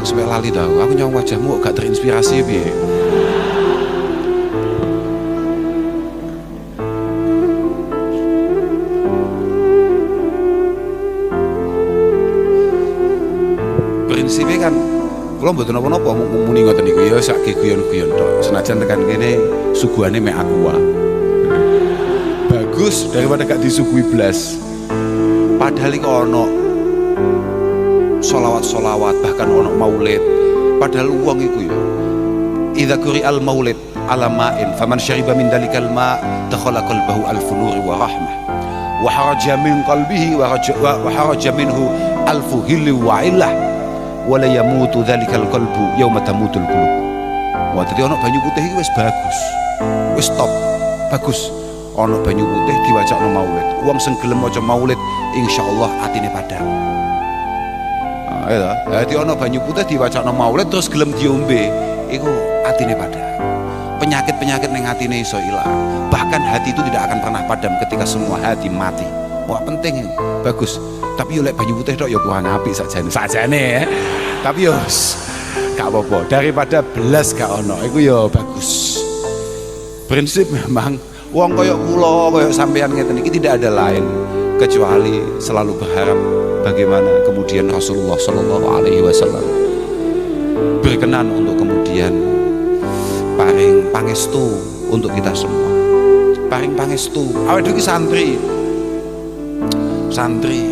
sampai lali tau. Aku nyawang wajahmu gak terinspirasi piye. Prinsipnya kan kula mboten napa-napa muni ngoten niku ya sak guyon-guyon tok. Senajan tekan kene suguhane mek aqua. Bagus daripada gak disuguhi blas. Padahal iki ono solawat-solawat, bahkan ono maulid. Padahal uang iku ya idza quri'al maulid ala ma'in faman syariba min dalikal ma' dakhala qalbahu alfu nuri wa rahmah wa haraja min qalbihi wa haraja minhu alfu hilli wa illah wa la yamutu dalikal qalbu yauma tamutul qulub. Wah, dadi ono banyu putih iki wis bagus. Wis top. Bagus. Ono banyu putih diwacakno maulid. Wong sing gelem maca maulid insyaallah atine padhang. Ya, dadi ono banyu putih diwacakno maulid terus gelem diombe, iku atine padhang. Penyakit-penyakit ning atine iso ilang. Bahkan hati itu tidak akan pernah padam ketika semua hati mati. Wah, penting ini. Bagus. Tapi yo lek banyu putih tok yo kurang apik sajane ya. Tapi yo gak apa-apa daripada belas gak ono, iku yo bagus. Prinsip memang wong koyok kula, koyok sampean ngeten iki tidak ada lain kecuali selalu berharap bagaimana kemudian Rasulullah Shallallahu Alaihi Wasallam berkenan untuk kemudian paring pangestu untuk kita semua. Paring pangestu. Awake dhewe santri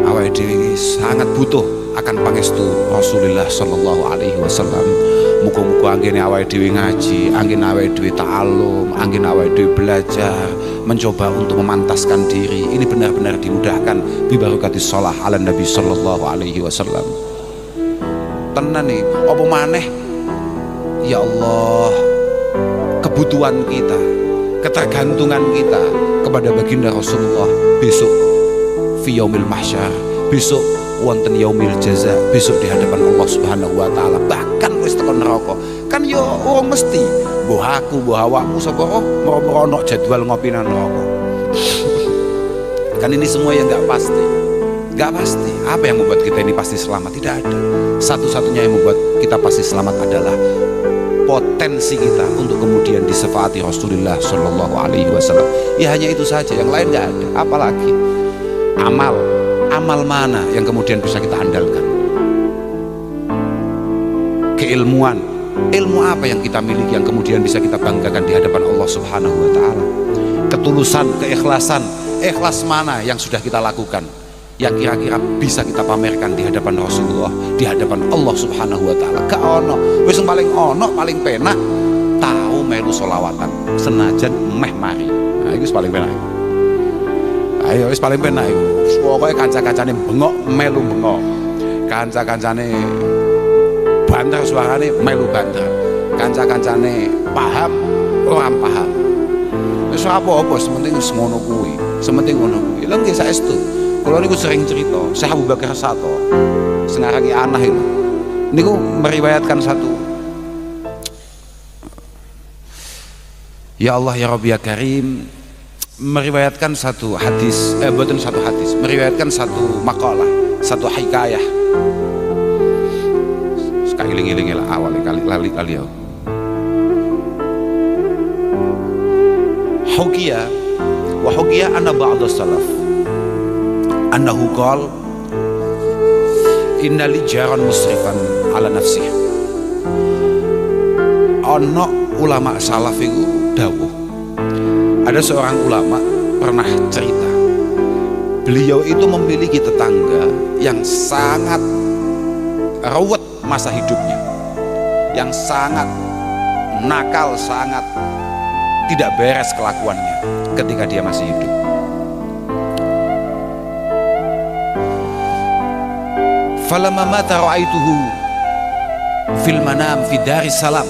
awake dhewe sangat butuh akan pangestu Rasulullah Shallallahu Alaihi Wasallam. Muga-muga anggene awake dhewe ngaji, anggene awake dhewe ta'allum, anggene awake dhewe belajar, mencoba untuk memantaskan diri. Ini benar-benar dimudahkan bi barakatis shalah ala Nabi sallallahu alaihi wasallam. Tenan nih, apa maneh ya Allah, kebutuhan kita, ketergantungan kita kepada baginda Rasulullah besok fi yaumil mahsyar, besok wonten yaumil jaza, besok di hadapan Allah Subhanahu wa taala, bahkan wis tekan neraka. Kan yo wong mesti mbah aku mbah awakmu sapa ono jadwal ngopi nang neraka. Kan ini semua yang enggak pasti. Enggak pasti. Apa yang membuat kita ini pasti selamat? Tidak ada. Satu-satunya yang membuat kita pasti selamat adalah potensi kita untuk kemudian disefaati Rasulullah Shallallahu Alaihi Wasallam. Ya hanya itu saja, yang lain enggak ada. Apalagi amal mana yang kemudian bisa kita andalkan? Keilmuan, ilmu apa yang kita miliki yang kemudian bisa kita banggakan di hadapan Allah Subhanahu wa taala? Ketulusan, keikhlasan, ikhlas mana yang sudah kita lakukan yang kira-kira bisa kita pamerkan di hadapan Rasulullah, di hadapan Allah Subhanahu wa taala? Gak ono. Wis paling ono, paling penak tahu melu solawatan senajan meh mari. Nah, itu paling penak. Ayo wis paling penak iku. Pokoke kanca-kancane bengok melu bengok. Kanca-kancane banter suarane melu banter. Kanca-kancane paham ora paham. Wis apa-apa sementing wis ngono kuwi. Sementing ngono kuwi. Lha nggih saestu. Kula niku sering cerita, Syekh Abu Bakar Sato sing arange Anah itu. Niku meriwayatkan satu. Ya Allah ya Rabbi ya Karim, meriwayatkan satu hadis, bukan satu hadis, meriwayatkan satu makalah, satu hikayah. Sekali-iling lah awalnya kali ya. Hukiya wa hukiya anna ba'da salaf annahu qala inna li jaran musrifan ala nafsihi. Ana ulama salaf iku dawuh, ada seorang ulama pernah cerita, beliau itu memiliki tetangga yang sangat ruwet masa hidupnya, yang sangat nakal, sangat tidak beres kelakuannya ketika dia masih hidup. Falamma mata ra'aituhu fil manam fi daris salam.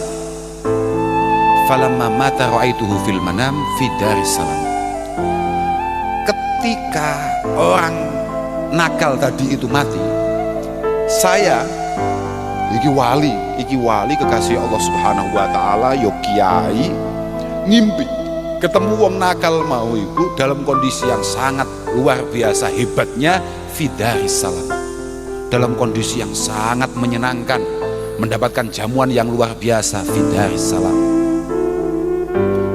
Falamma mata ra'aituhu fil manam fi daris salam. Ketika orang nakal tadi itu mati, saya iki wali kekasih Allah Subhanahu wa taala, yo kiai, ngimpi ketemu wong nakal mau itu dalam kondisi yang sangat luar biasa hebatnya fi daris salam. dalam kondisi yang sangat menyenangkan, mendapatkan jamuan yang luar biasa fidaris salam.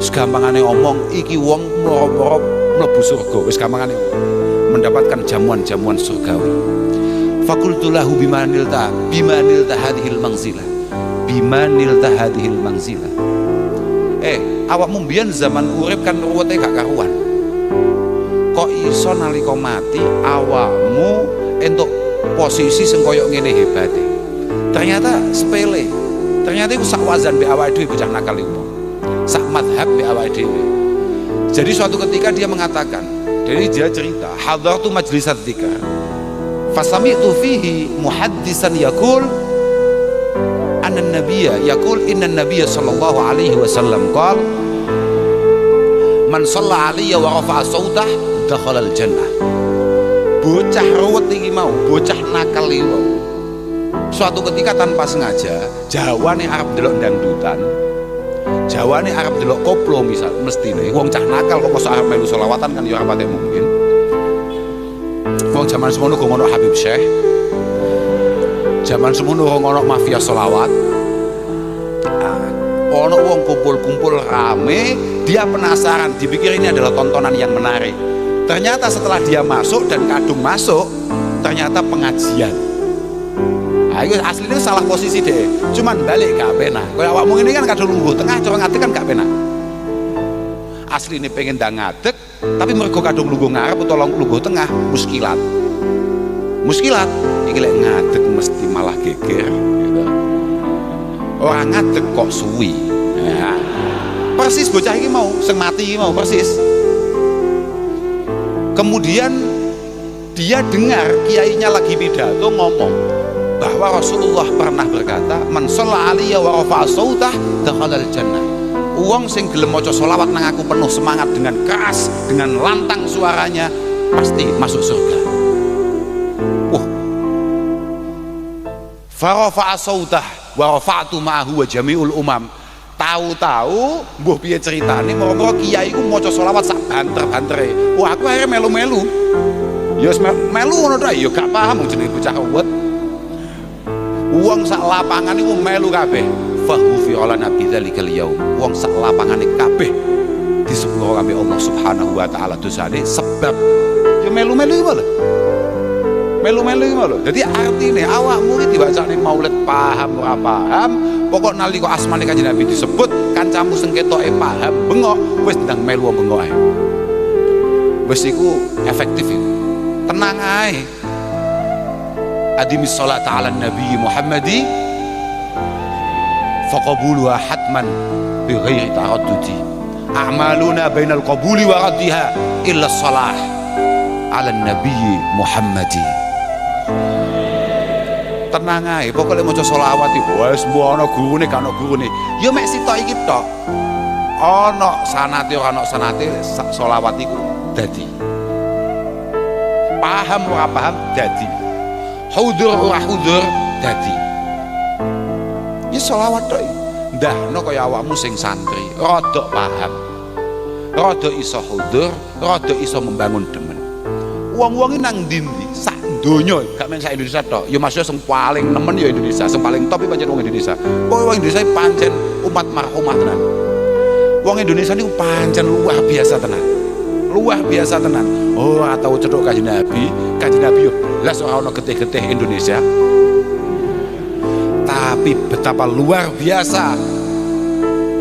Segampangane omong iki wong moro-moro mlebu surga, wis gampangane mendapatkan jamuan-jamuan surgawi. Fakultu lahu bimanilta hadhil manzilah, bimanilta hadhil manzilah. Awakmu mbiyen zaman urip kan ruwete gak karuan. Kok iso nalika mati awakmu entuk posisi sing koyo ngene hebate. Ternyata sepele. Ternyata iku sak wazan mbek awake dhewe bocah nakal iku. Sak madhab mbek awake dhewe. Jadi suatu ketika dia mengatakan, jadi dia cerita, hadartu majlisat dzikr. Fasami'tu fihi muhaddisan yaqul anna nabiyya yaqul inna nabiyya sallallahu alaihi wasallam qala man shalla alayya wa rafa'a sautah dakhala al-jannah. Bocah ruwet iki mau, bocah nakal iki mau. Suatu ketika tanpa sengaja, jawane arep delok dangdutan, jawane arep delok koplo misal, mestine wong cah nakal kok mosok arep melu selawatan kan ya ora patek mungkin. Wong zaman semono go ngono Habib Syekh. Zaman semono ngono mafia selawat. Ono wong kumpul-kumpul rame, dia penasaran, dipikir ini adalah tontonan yang menarik. Ternyata setelah dia masuk dan kadung masuk, ternyata pengajian. Ayo aslinya salah posisi deh, cuman balik gak penak. Kayak awakmu ini kan kadung lungguh tengah, coba ngadeg kan gak penak. Aslinya pengen dah ngadeg, tapi mereka kadung lungguh ngarep atau lungguh tengah, muskilat. Muskilat, iki lek ngadeg mesti malah geger. Gitu. Orang ngadeg kok suwi. Ya. Persis bocah ini mau, sing mati ini mau persis. Kemudian dia dengar kiainya lagi pidato ngomong bahwa Rasulullah pernah berkata, man shalla alayya wa rafa'a sautah dakhalal jannah. Wong sing gelem maca selawat nang aku penuh semangat dengan keras, dengan lantang suaranya, pasti masuk surga. Fa rafa'a sautah wa rafa'tu ma'ahu wa jami'ul umam. Tahu-tahu mbuh piye ceritane moro-moro kiai iku maca selawat sak banter-bantere. Wah, aku akhirnya melu-melu. Ya wis melu ngono ta, ya gak paham jenenge bocah ruwet. Wong sak lapangan iku melu kabeh. Faghfir lana bidzalikal yaum. Wong sak lapangane kabeh disepuro kabeh Allah Subhanahu wa taala dosane sebab ya melu-melu iku lho. Melu-melu iku lho. Dadi artine awakmu iki diwacane maulid paham ora paham, pokok nalika asmane Kanjeng Nabi disebut kancamu sing ketoke paham bengok wis ndang melu bengok ae. Wis iku efektif iku. Tenang ae. Adimis sholat ala Nabi Muhammadi faqabuluha hatman bi ghairi taraddudi. A'maluna bainal qabuli wa raddiha illa shalah ala Nabi Muhammadi. Tenang ae, pokoknya maca selawat iki wis mbuh ana gurune gak ana gurune. Ya mek sitok iki tok. Ana sanate ora ana sanate selawat iku dadi. Paham ora paham dadi. Hudur ora hudur dadi. Ya selawat tok. Ndahno kaya awakmu sing santri, rada paham. Rada iso hudur, rada iso membangun demen. Wong-wong iki nang ndi-ndi? Sak donya, gak men sak Indonesia tok. Ya maksudnya sing paling nemen ya Indonesia, sing paling top pancen wong Indonesia. Wong Indonesia pancen umat marhumah tenan. Wong Indonesia niku pancen luar biasa tenan. Luar biasa tenan. Oh, atau cedhok Kanjeng Nabi yo blas ora ono getih-getih Indonesia. Tapi betapa luar biasa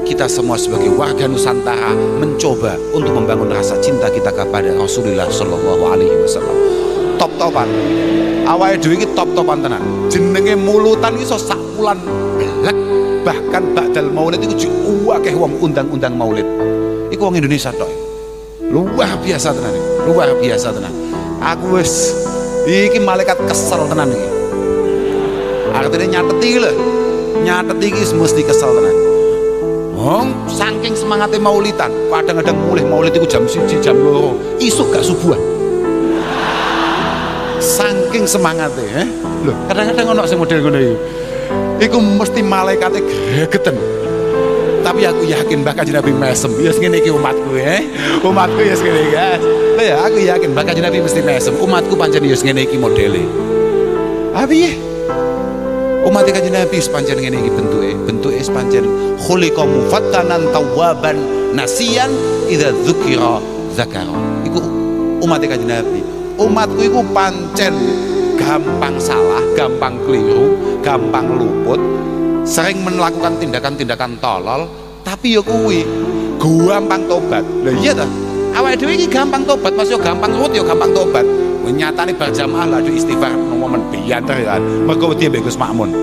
kita semua sebagai warga Nusantara mencoba untuk membangun rasa cinta kita kepada Rasulullah Shallallahu Alaihi Wasallam. Top-topan, awalnya dhewe iki top-topan tenan. Jenenge mulutan iso sak wulan blek, bahkan ba'dal maulid iku akeh wong undang-undang maulid. Iku wong Indonesia tok. Luar biasa tenan iki. Luar biasa tenan. Aku wis iki malaikat kesel tenan iki. Artinya nyateti lho. Nyateti iki mesti kesel tenan. Saking semangatnya maulidan, kadang-kadang mulih maulid itu jam 1, jam 2, isuk gak subuhan. Saking semangatnya, loh, kadang-kadang ono sing model ngono iki. Iku mesti malaikate gregeten. Tapi aku yakin bakal Nabi mesem. Ya ngene iki umatku Umatku ya ngene guys. Lho ya aku yakin bakal Nabi mesti mesem. Umatku pancen ya ngene iki modele. Piye? Umat Kanjeng Nabi sepancen ngene iki bentuke sepancen khuliqa mufattanan tawwaban nasiyan idza dzukira zakara. Iku umat Kanjeng Nabi. Umatku iku pancen gampang salah, gampang keliru, gampang luput, sering melakukan tindakan-tindakan tolol, tapi ya kuwi gampang tobat. Lah iya ta? Awake dhewe iki gampang tobat, Mas yo gampang ruwet yo gampang tobat. Nyatane berjamaah lah di istighfar momen biyanter kan. Mergo wedi mbek Gus Makmun.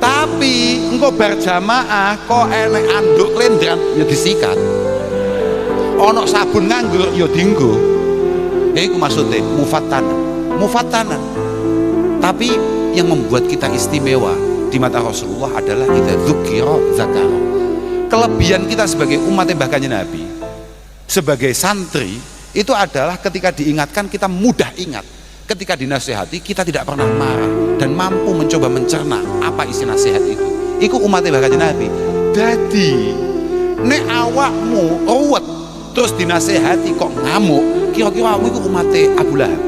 Tapi engko berjamaah kok enek anduk klendran ya disikat. Ono sabun nganggur ya dienggo. Iku maksudnya mufattanan. Tapi yang membuat kita istimewa di mata Rasulullah adalah kita dzukira zakara. Kelebihan kita sebagai umat Mbah Kanjeng Nabi, sebagai santri, itu adalah ketika diingatkan kita mudah ingat, ketika dinasihati kita tidak pernah marah dan mampu mencoba mencerna apa isi nasihat itu. Iku umat Mbah Kanjeng Nabi. Dadi nek awakmu ruwet terus dinasihati kok ngamuk, kira-kira awakmu iku umat Abu Lahab.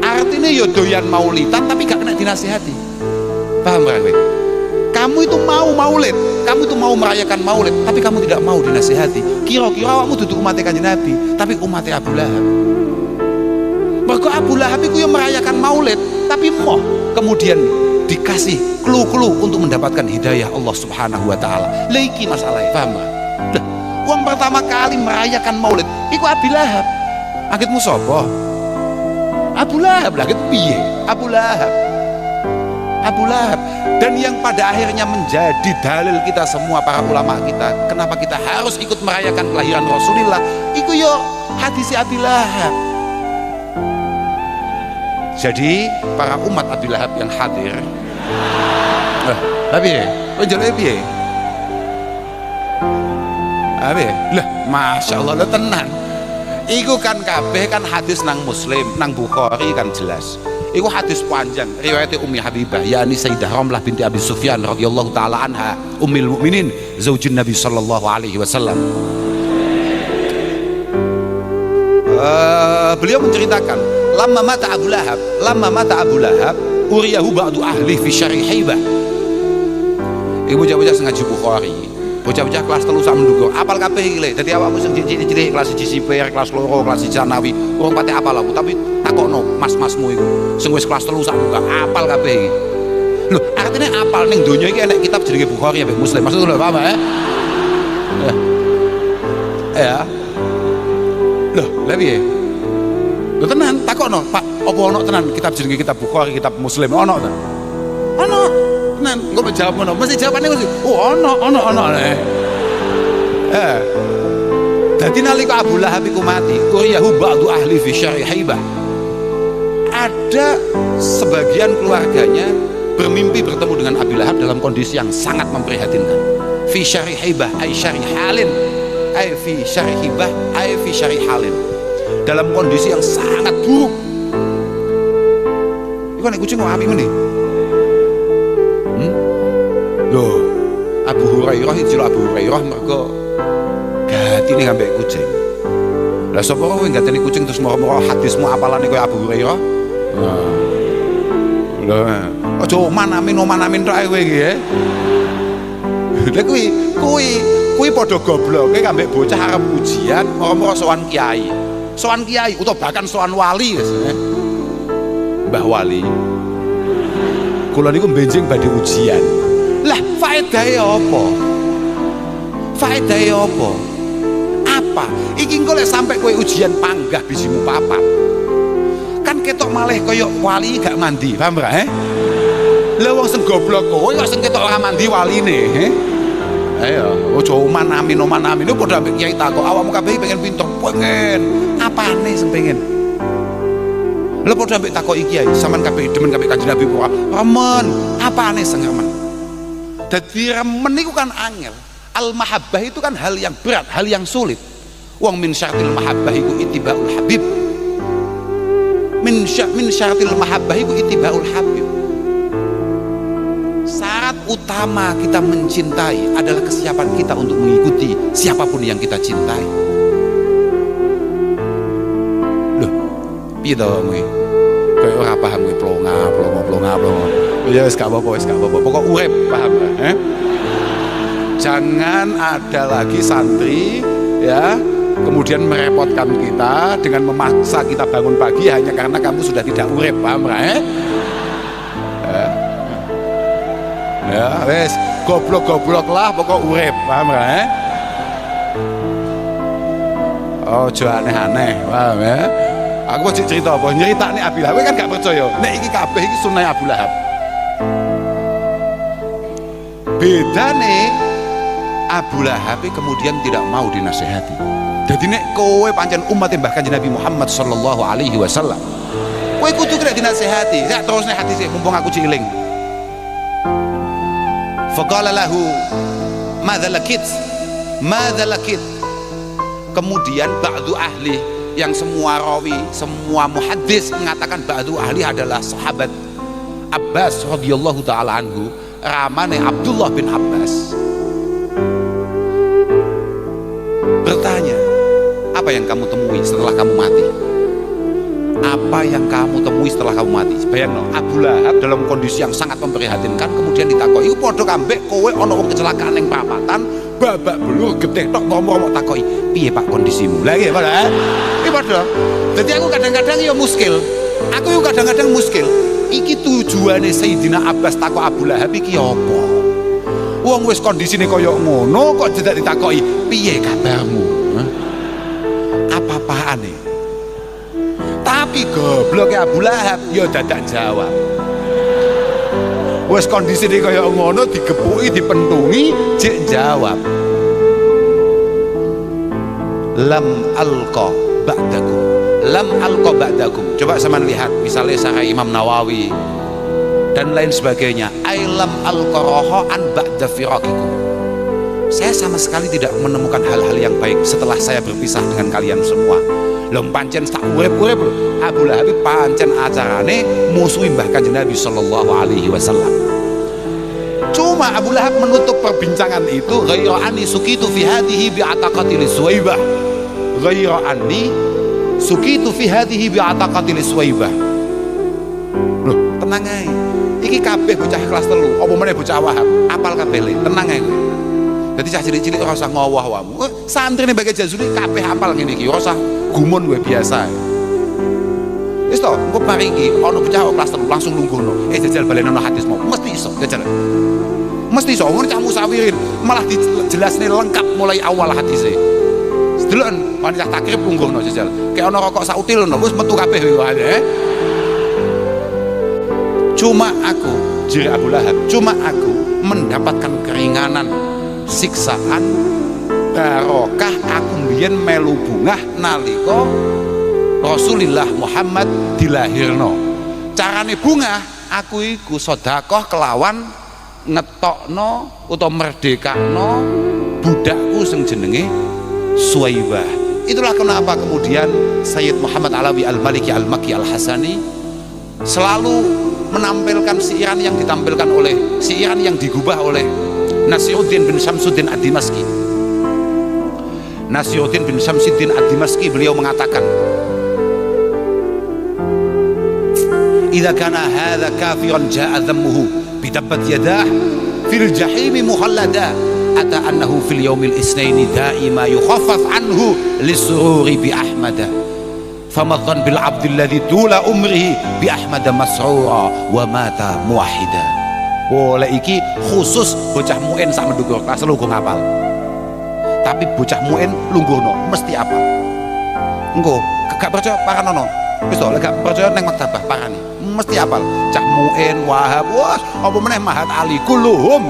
Artinya yo doyan maulidan tapi gak kena dinasihati. Paham gak kowe? Kamu itu mau maulid, kamu itu mau merayakan maulid, tapi kamu tidak mau dinasihati. Kira-kira awakmu duduk umat Kanjeng Nabi, tapi umat Abu Lahab. Mergo Abu Lahab itu yang merayakan maulid, tapi moh kemudian dikasih clue-clue untuk mendapatkan hidayah Allah Subhanahu wa taala. Lah iki masalahnya, paham gak? Lah, wong pertama kali merayakan maulid iku Abu Lahab. Akitmu sapa? Abu Lahab. Lah piye? Abu Lahab. Dan yang pada akhirnya menjadi dalil kita semua para ulama kita, kenapa kita harus ikut merayakan kelahiran Rasulullah, iku yo hadis Abu Lahab. Jadi para umat Abu Lahab yang hadir, tapi penjelasan piye? Lah, masya Allah, lah tenan. Iku kan kabeh kan hadis nang Muslim, nang Bukhari kan jelas. Iku hadis panjang riwayat Ummi Habibah yakni Sayyidah Ramlah binti Abi Sufyan radhiyallahu taala anha, ummul mukminin, zaujin Nabi sallallahu alaihi wasallam. Beliau menceritakan, lamma mata Abu Lahab, uriyahu ba'du ahli fi syari Haibah. Iku bocah-bocah sengaja Bukhari. Bocah-bocah kelas 3 sak menduga apal kabeh iki lho. Dadi awakmu sing cilik-cilik kelas 1 sipir, kelas 2, kelas 1 Janawi, urung pati apal aku, tapi takokno mas-masmu iku sing wis kelas 3 sak menduga apal kabeh iki. Lho, artinya apal ning donya iki enek kitab jenenge Bukhari ya Muslim. Maksud lho paham ya? Ya. Loh, lha piye? Lho tenan takokno, Pak, apa ono tenan kitab jenenge kitab Bukhari, kitab Muslim ono ta? Ono. Tenan, engko jawab ngono. Mesti jawabane mesti, "Oh, ono." Dadi nalika Abu Lahab iku mati, uriyahu ba'du ahli fi syari Haibah. Ada sebagian keluarganya bermimpi bertemu dengan Abu Lahab dalam kondisi yang sangat memprihatinkan. Fi syari Haibah, ay syari halin. Ay fi syari Haibah, ay fi syari halin. Dalam kondisi yang sangat buruk. Iku nek kucing kok apik ngene. Loh, Abu Hurairah itu Abu Hurairah mergo gatine ngambek kucing. Lah sapa kowe gatine kucing terus moro-moro hadismu apalane koyo Abu Hurairah? Lah, aja manamin tok kowe iki ya. Lah kuwi padha gobloke ngambek bocah arep ujian, moro-moro sowan kiai. Sowan kiai utawa bahkan sowan wali wis. Mbah Wali. Kula niku benjing badhe ujian. Lah faedahe apa? Apa? Iki engko lek sampe kowe ujian panggah bijimu papat. Kan ketok malih kaya wali gak mandi, paham ora? Lah wong sing goblok kowe kok sing ketok ora mandi waline, Ayo, ojo oman-amin lu padha ambek kiai takok, awakmu kabeh pengen pinter, pengen. Apane sing pengen? Lha padha ambek takoki kiai, sampean kabeh demen kabeh Kanjeng Nabi kok. Remen, apane sing remen? Dadi remen itu kan angel. Al-mahabbah itu kan hal yang berat, hal yang sulit. Wong min syaratil mahabbah itu ittibaul habib. Min syaratil mahabbah itu ittibaul habib. Syarat utama kita mencintai adalah kesiapan kita untuk mengikuti siapapun yang kita cintai. Piye to kowe? Kowe ora paham kowe plonga. Ya wis gak apa-apa. Pokok urip, paham ya? Jangan ada lagi santri ya kemudian merepotkan kita dengan memaksa kita bangun pagi hanya karena kamu sudah tidak urip, paham ya? Ya wes goblok lah pokok urip, paham ya? Oh jangan aneh-aneh, paham ya? Aku mau cerita apa? Nyerita nih Abu Lahab kan gak percaya. Nek iki kabeh iki sunah Abu Lahab. Beda nih Abu Lahab kemudian tidak mau dinasehati. Jadi nek kowe pancen umat bahkan Nabi Muhammad sallallahu alaihi wasallam, kowe kudu kena dinasehati. Sak terus nek hadis mumpung aku ciling. Faqala lahu madza lakit. Kemudian ba'du ahli yang semua rawi, semua muhaddis mengatakan ba'du ahli adalah sahabat Abbas radhiyallahu taala anhu, ramane Abdullah bin Abbas. Bertanya, apa yang kamu temui setelah kamu mati? Apa yang kamu temui setelah kamu mati? Bayangno, Abu Lahab dalam kondisi yang sangat memprihatinkan kemudian ditakoki, "Iku padha kambek kowe ana wong kecelakaan ning perapatan, babak belur getih tok ngomong takoki, piye Pak kondisimu?" Lah nggih, Pak. Iki padha. Dadi aku kadang-kadang ya muskil. Aku yo kadang-kadang muskil. Iki tujuane Sayyidina Abbas takok Abu Lahab iki apa? Wong wis kondisine kaya ngono kok tidak ditakoki, "Piye kabarmu?" Apa-apane? Tapi gobloknya Abu Lahab ya dadak jawab. Wes kondisine kaya ngono digepuki dipentungi jek jawab. Lam alqa ba'dakum. Coba sama lihat misalnya Syarah Imam Nawawi dan lain sebagainya. Ai lam alqaraha an ba'da firaqikum. Saya sama sekali tidak menemukan hal-hal yang baik setelah saya berpisah dengan kalian semua. Lom pancen sak urip-urip Abu Lahab pancen acarane musuhi Mbah Kanjeng Nabi sallallahu alaihi wasallam. Cuma Abu Lahab menutup perbincangan itu, ghayra anni sukitu fi hadhihi bi ataqatil Suwaibah. Ghayra anni sukitu fi hadhihi bi ataqatil Suwaibah. Loh, tenang ae. Iki kabeh bocah kelas 3, apa meneh bocah Wahab, apal kabeh le, tenang ae. Jadi cah cilik-cilik ora usah ngowah-wamu. Santrine Mbah Jazuli kabeh hafal ngene iki, ora usah gumun gue biasa. Wis to, engko mari iki ana bocah kelas 3 langsung lungguhno. Jajal balenono hadis mau. Mesti iso, jajal. Mesti iso, ngono cah musawirin malah dijelasne lengkap mulai awal hadise. Sedeloken wanita takrib lungguhno jajal. Kayak ana rokok sautil ngono, wis metu kabeh wae. Cuma aku, jiri Abu Lahab, cuma aku mendapatkan keringanan siksaan barokah aku mbiyen melu bungah nalika Rasulullah Muhammad dilahirno. Carane bungah aku iku sedekah kelawan ngetokno utawa merdekakno budakku sing jenenge Suwaibah. Itulah kenapa kemudian Sayyid Muhammad Alawi Al-Maliki Al-Makki Al-Hasani selalu menampilkan siiran yang ditampilkan oleh siiran yang digubah oleh Nasiruddin bin Syamsuddin Ad-Dimashqi. Nasiruddin bin Syamsuddin Ad-Dimashqi beliau mengatakan, "Idza kana hadza kafiran jaa dhammuhu bi tabbat yadah fil jahim mukhallada ata annahu fil yaumil isnaini daima yukhaffaf anhu lisururi bi ahmada famadhan bil abdi alladhi tula umrihi bi ahmada masrura wa mata muwahhida." Boleh iki khusus bocah muin sak mendukur kelas lungguh ngapal. Tapi bocah muin lungguhno mesti apa? Engko gak percaya paranono. Wis to, lek gak percaya nang maktabah parani. Mesti apal. Cah muin, Wahab, wah, apa meneh Mahat Ali kulluhum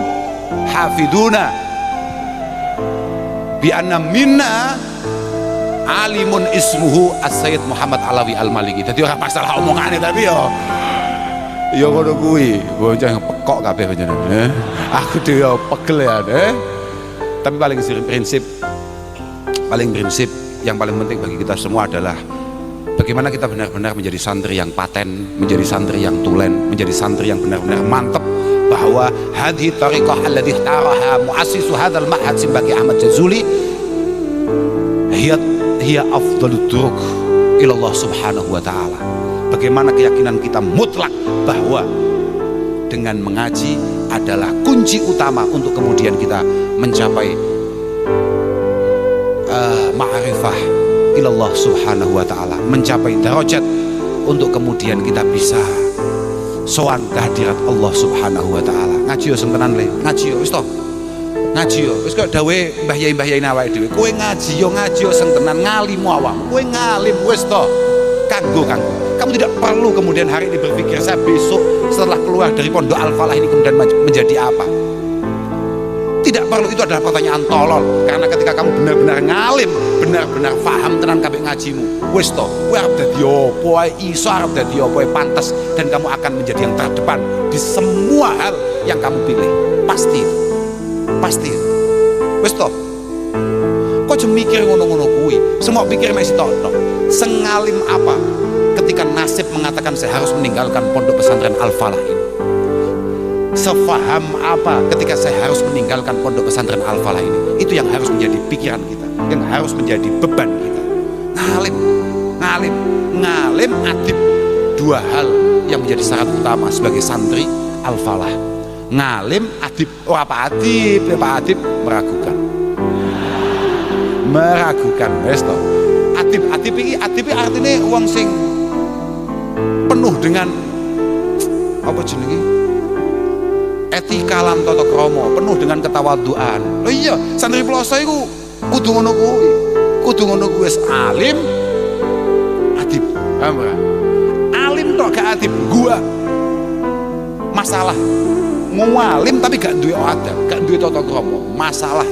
hafiduna bi anna minna alimun ismuhu As-Sayyid Muhammad Alawi Al-Maliki. Dadi ora masalah omongane tapi ya ngono kuwi, bocah pekok kabeh panjenengan. Aku dhewe pegel ya, Tapi paling prinsip yang paling penting bagi kita semua adalah bagaimana kita benar-benar menjadi santri yang paten, menjadi santri yang tulen, menjadi santri yang benar-benar mantap bahwa hadhi tariqah alladhi ikhtaraha muassisu hadzal ma'had Simbaki Ahmad Jazuli hiya afdalut turuq ilallah subhanahu wa ta'ala. Bagaimana keyakinan kita mutlak bahwa dengan mengaji adalah kunci utama untuk kemudian kita mencapai ma'rifah ilallah subhanahu wa ta'ala, mencapai darajat untuk kemudian kita bisa sowan kehadirat Allah subhanahu wa ta'ala. Ngaji yo sentenan le, ngaji yo wis to, ngaji yo wis kok dawe mbah yai awake dhewe, kowe ngaji yo sentenan, ngalimu awak, kowe ngalim wis to, kanggo kamu tidak perlu kemudian hari ini berpikir saya besok setelah keluar dari pondok Al-Falah ini kemudian menjadi apa. Tidak perlu, itu adalah pertanyaan tolol. Karena ketika kamu benar-benar ngalim, benar-benar paham tenan kabeh ngajimu, wis to, kowe arep dadi apa ae, iso arep dadi apa ae pantes, dan kamu akan menjadi yang terdepan di semua hal yang kamu pilih. Pasti. Wis to. Kok aja mikir ngono-ngono kuwi. Semua pikir masih tok. Sengalim apa ketika nasib mengatakan saya harus meninggalkan pondok pesantren Al-Falah ini? Sefaham apa ketika saya harus meninggalkan pondok pesantren Al-Falah ini? Itu yang harus menjadi pikiran kita, yang harus menjadi beban kita. Ngalim, adib, dua hal yang menjadi syarat utama sebagai santri Al-Falah. Ngalim, adib. Oh apa adib? Pak adib meragukan. Wes to. Adib iki artine wong sing penuh dengan apa jenenge? Etika lan tata krama, penuh dengan ketawaduan. Oh iya, santri ploso iku kudu ngono kuwi, wis alim, adib. Paham ora? Alim tok gak adib, gua masalah. Ngalim tapi gak duwe adab, gak duwe tata krama, masalah.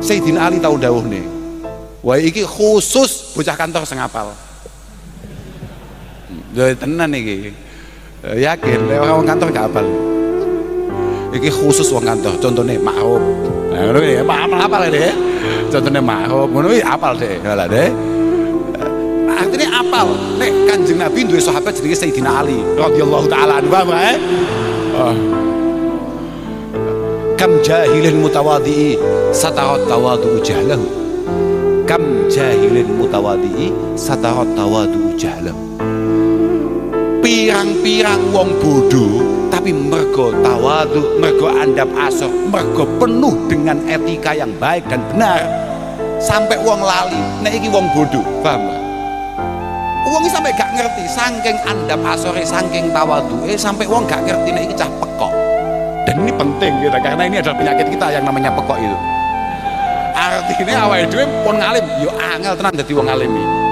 Sayyidina Ali tau dawuhne, wah iki khusus bocah kantor sing apal. Lha tenan iki. Yakin, orang kantor gak apal. Iki khusus wong kantor, contohnya ma'ruf. Nah, ngono ya, apal deh. Contohnya ma'ruf, ngono iki apal deh. Lah deh. Artinya apal. Nek Kanjeng Nabi duwe sahabat jenenge Sayyidina Ali radhiyallahu taala anhu, paham ya? Kam jahilin mutawadhi'i satarat tawadu jahlahu. Kam jahilin mutawadhi'i satarat tawadu jahlahu. Pirang-pirang wong bodoh tapi mergo tawadu, mergo andap asor, mergo penuh dengan etika yang baik dan benar, sampai wong lali nek iki wong bodoh, paham gak? Wong iki sampai gak ngerti, saking andap asore, saking tawadu, sampai wong gak ngerti nek iki cah pekok. Dan ini penting gitu, karena ini adalah penyakit kita yang namanya pekok itu. Artinya awake dhewe pun ngalim, yo angel tenan dadi wong alim iki.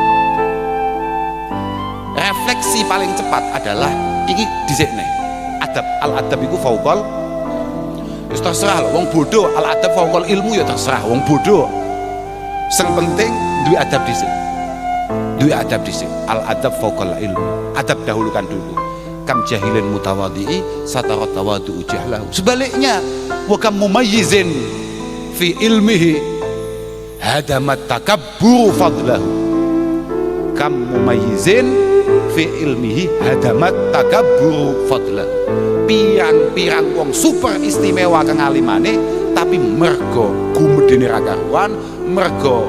Refleksi paling cepat adalah iki dhisikne. Adab, al-adab iku fauqal. Wis terserah lho, wong bodoh al-adab fauqal ilmu ya terserah wong bodoh. Sing penting duwe adab dhisik. Al-adab fauqal ilmu. Adab dahulukan dulu. Kam jahilin mutawadhi'i satarat tawadu jahlahu. Sebaliknya, wa kam mumayyizin fi ilmihi hadamat takabbur fadlahu. Kam mumayyizin fi ilmihi hadamat takabbur fadlah. Pirang-pirang wong super istimewa kang alimane tapi mergo gumedene ra karuan, mergo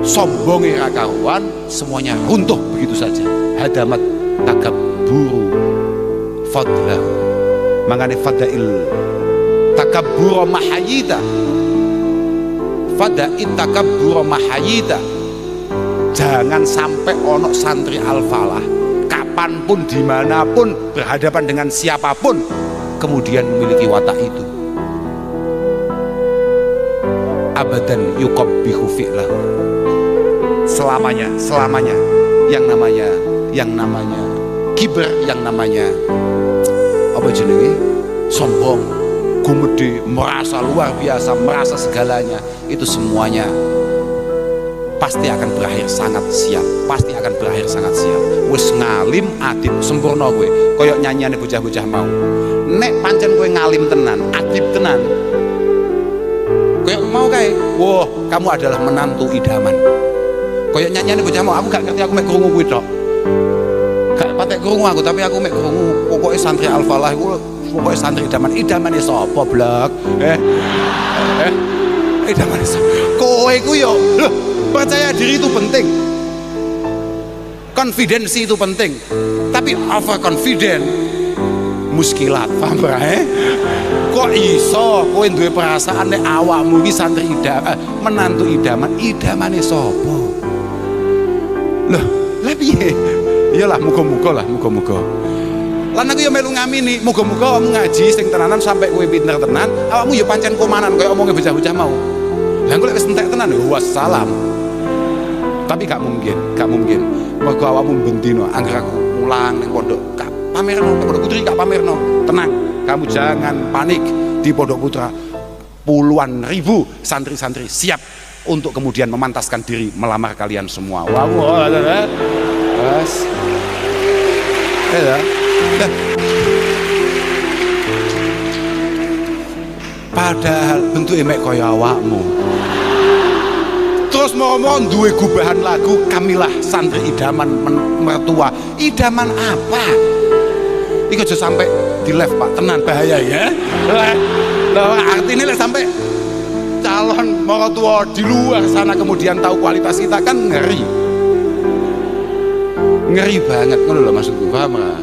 sombonge ra karuan, semuanya runtuh begitu saja. Hadamat takabbur fadlah. Mangane fadail takabbur mahayita. Fadail takabbur mahayita. Jangan sampai ono santri Al-Falah kapanpun, dimanapun, berhadapan dengan siapapun, kemudian memiliki watak itu. Abadan yuqabbihu fi'lahu. Selamanya yang namanya kiber, yang namanya apa jenenge? Sombong, gumede, merasa luar biasa, merasa segalanya, itu semuanya pasti akan berakhir sangat siap. Wis ngalim adib sempurna kowe, koyok nyanyiane bocah-bocah mau. Nek pancen kowe ngalim tenan, adib tenan, koyok mau kae, wah kamu adalah menantu idaman. Koyok nyanyiane bocah mau, aku gak ngerti, aku mek krungu kuwi tok. Gak patek krungu aku, tapi aku mek krungu. Pokoke santri Al-Falah iku pokoke santri idaman. Idamane sapa blek? Idamane sapa? Kowe ku yo loh, percaya diri itu penting. Konfidensi itu penting. Tapi over confident muskilat, paham ora Kok iso kowe duwe perasaan nek awakmu iki santri menantu idamane sapa? Loh, lah piye? Iyalah muga-muga lah, muga-muga. Lan aku ya melu ngamini, muga-muga kamu ngaji sing tenanan sampai kowe pinter tenan, awakmu ya pancen komanan kaya omonge bocah-bocah mau. Lah engko lek wis entek tenan wassalam. Tapi gak mungkin. Mergo awakmu bendino anggere aku mulang ning pondok, gak pamerno, pondok putri gak pamerno. Tenang, kamu jangan panik. Di Pondok Putra puluhan ribu santri-santri siap untuk kemudian memantaskan diri melamar kalian semua. Wow, bas. Ya. Padahal bentuk emek kaya awakmu. Terus mau duwe gubahan lagu Kamilah santri idaman mertua. Idaman apa? Iku aja sampai di live Pak, tenan bahaya ya. Lah artinya lek sampai calon mertua di luar sana kemudian tahu kualitas kita kan ngeri. Ngeri banget ngono lho maksudku, paham ora?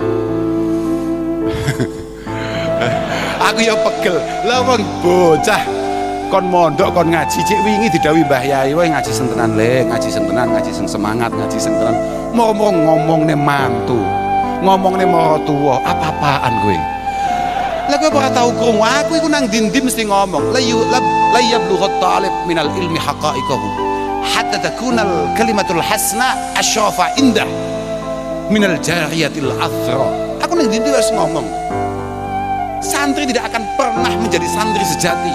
Aku ya pegel. Lah wong bocah kon mondok kon ngaji cik wingi didhawuhi Mbah Yai wae ngaji sing tenan le, ngaji sing tenan, ngaji sing semangat, ngaji sing tenan. Mau ngomongne mantu, ngomongne maratuwa, apa-apaan kowe? Lah kowe ora tau krungu, aku iku nang ndi mesti ngomong. La yablughu talib minal ilmi haqa'iqahu hatta takunal kalimatul hasna asyafa indah minal jariyatil athra. Aku nang ndi wis ngomong. Santri tidak akan pernah menjadi santri sejati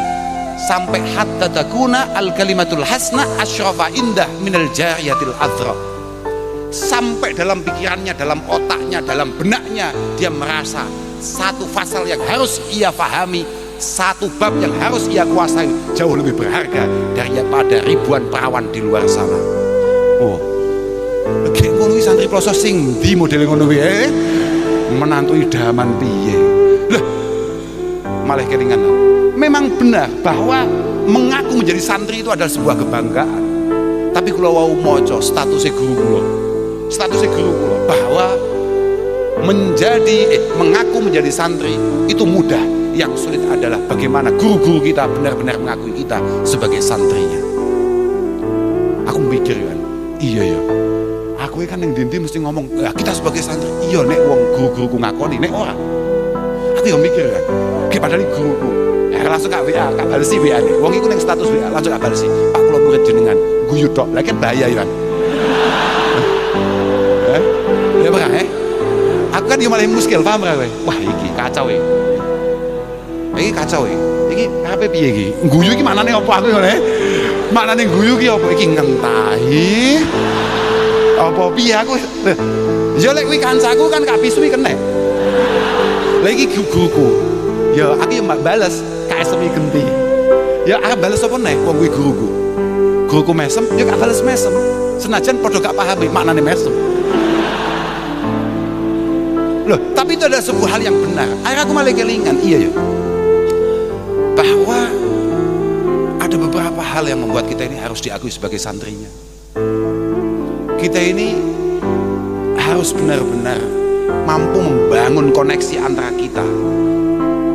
sampai hatta takuna al kalimatul hasna asyafa indah minal jariyatil athra. Sampai dalam pikirannya, dalam otaknya, dalam benaknya dia merasa satu pasal yang harus ia pahami, satu bab yang harus ia kuasai jauh lebih berharga daripada ribuan perawan di luar sana. Oh, kayak ngono santri ploso sing di model ngono piye? Menantu idaman piye? Lah, malah kelingan. Memang benar bahwa mengaku menjadi santri itu adalah sebuah kebanggaan. Tapi kalau wau moco statusnya guru kula, bahwa mengaku menjadi santri itu mudah. Yang sulit adalah bagaimana guru-guru kita benar-benar mengakui kita sebagai santrinya. Aku mikir kan, iya ya. Aku kan yang dinti mesti ngomong, ya kita sebagai santri. Iya nek wong guru-guruku ngakoni, nek ora. Aku yang mikir kan, padahal ini guruku. Langsung kak WA, kak balesi WA nih. Wong iku ning status WA langsung kak balesi. Pak kula murid jenengan guyu tok. Lah kan bahaya ya. Ya bang, aku kan yo malah muskil, paham ra kowe? Wah, iki kacau iki. Iki kacau iki. Iki karepe piye iki? Guyu iki manane apa aku yo le? Manane guyu iki apa iki ngentahi? Apa piye aku? Yo lek kuwi kancaku kan kak pisui kene. Lah iki guruku. Ya aku yo mak bales KSMI genti. Ya aku bales apa nek wong kuwi guruku. Guruku mesem, ya gak bales mesem. Senajan padha gak pahami maknane mesem. Loh, tapi itu adalah sebuah hal yang benar. Akhirnya aku malah kelingan, iya ya. Bahwa ada beberapa hal yang membuat kita ini harus diakui sebagai santrinya. Kita ini harus benar-benar mampu membangun koneksi antara kita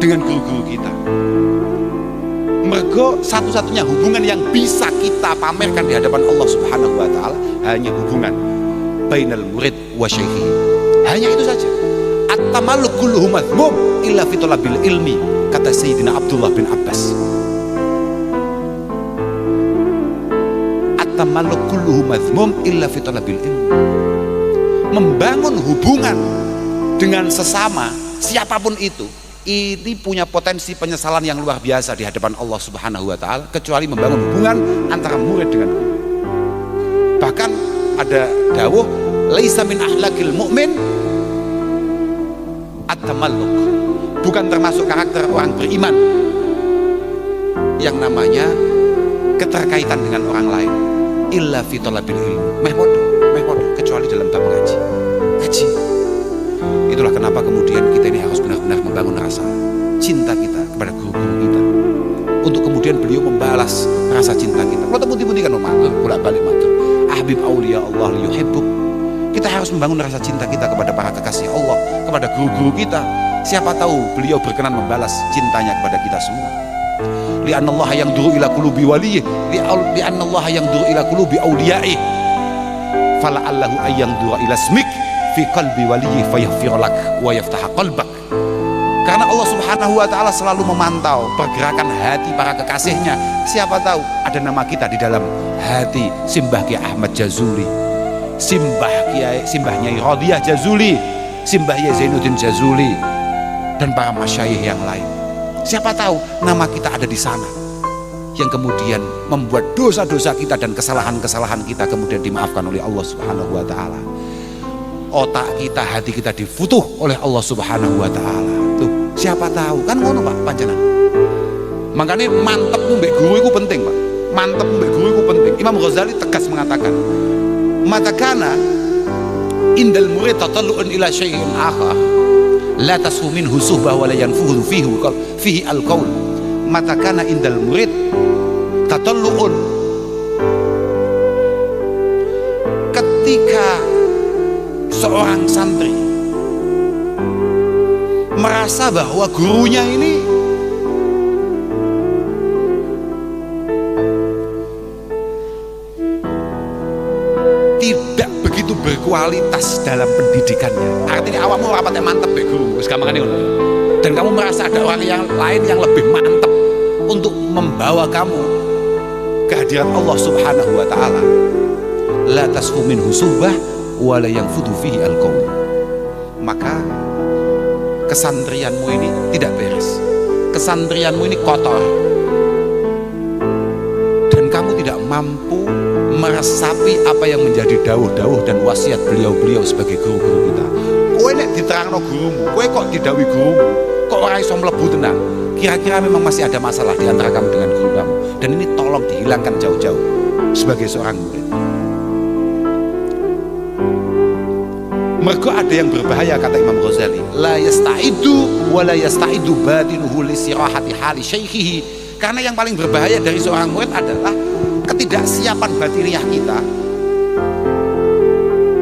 dengan guru-guru kita. Mergo satu-satunya hubungan yang bisa kita pamerkan di hadapan Allah Subhanahu wa taala hanya hubungan bainal murid wa syaikhi. Hanya itu saja. At-tamalluk kulluhu madhmum illa fi talabil ilmi, kata Sayyidina Abdullah bin Abbas. At-tamalluk kulluhu madhmum illa fi talabil ilmi. Membangun hubungan dengan sesama siapapun itu, ini punya potensi penyesalan yang luar biasa di hadapan Allah Subhanahu wa taala, kecuali membangun hubungan antara murid dengan guru. Bahkan ada dawuh laisa min akhlaqil mu'min at-tamalluk. Bukan termasuk karakter orang beriman yang namanya keterkaitan dengan orang lain illa fi talabil ilmi. Meh podo kecuali dalam bab ngaji. Itulah kenapa kemudian kita ini harus benar-benar membangun rasa cinta kita kepada guru-guru kita. untuk kemudian beliau membalas rasa cinta kita. Kalau temuti-muti kan bolak-balik matur. Ahbib auliya Allah liyuhibbuk. Kita harus membangun rasa cinta kita kepada para kekasih Allah, kepada guru-guru kita. Siapa tahu beliau berkenan membalas cintanya kepada kita semua. Li'annallaha yanzuru ila qulubi waliyih, li'annallaha yanzuru ila qulubi awliyaih. Fala'allahu ayyanzura ila ismik fi qalbi waliyih fayaghfir lak wa yaftaha qalbak. Karena Allah Subhanahu wa taala selalu memantau pergerakan hati para kekasihnya. Siapa tahu ada nama kita di dalam hati Simbah Kiai Ahmad Jazuli, Simbah Nyai Radhiyah Jazuli, Simbah Yai Zainuddin Jazuli, dan para masyayikh yang lain. Siapa tahu nama kita ada di sana, yang kemudian membuat dosa-dosa kita dan kesalahan-kesalahan kita kemudian dimaafkan oleh Allah Subhanahu wa taala. Otak kita, hati kita difutuh oleh Allah Subhanahu wa taala. Tuh, siapa tahu kan ngono Pak panjenengan. Makanya mantep mbek guru itu penting Pak. Mantep mbek guru itu penting. Imam Ghazali tegas mengatakan, "Matakana indal murid tatallu'un ila syai'in akhar, la tasfu minhu suhbah wa la yanfuhu fihi al-qaul." Matakana indal murid tatallu'un, ketika seorang santri merasa bahwa gurunya ini tidak begitu berkualitas dalam pendidikannya, artinya awakmu rapatnya mantep be guru, wis gampangane ngono. Dan kamu merasa ada orang yang lain yang lebih mantep untuk membawa kamu kehadiran Allah Subhanahu wa taala. La tasfu minhu suhbah wa la yanfudu fihi al-qaul. Maka kesantrianmu ini tidak beres, kesantrianmu ini kotor, dan kamu tidak mampu meresapi apa yang menjadi dawuh-dawuh dan wasiat beliau-beliau sebagai guru-guru kita. Kowe nek diterangno gurumu, kowe kok didhawuhi gurumu, kok ora iso mlebu tenang. Kira-kira memang masih ada masalah di antara kamu dengan guru kamu, dan ini tolong dihilangkan jauh-jauh sebagai seorang murid. Mergo ada yang berbahaya, kata Imam Ghazali, la yasta'idu wa la yasta'idu batinuhu li sirahati hali syaikhihi. Karena yang paling berbahaya dari seorang murid adalah ketidaksiapan batiniah kita,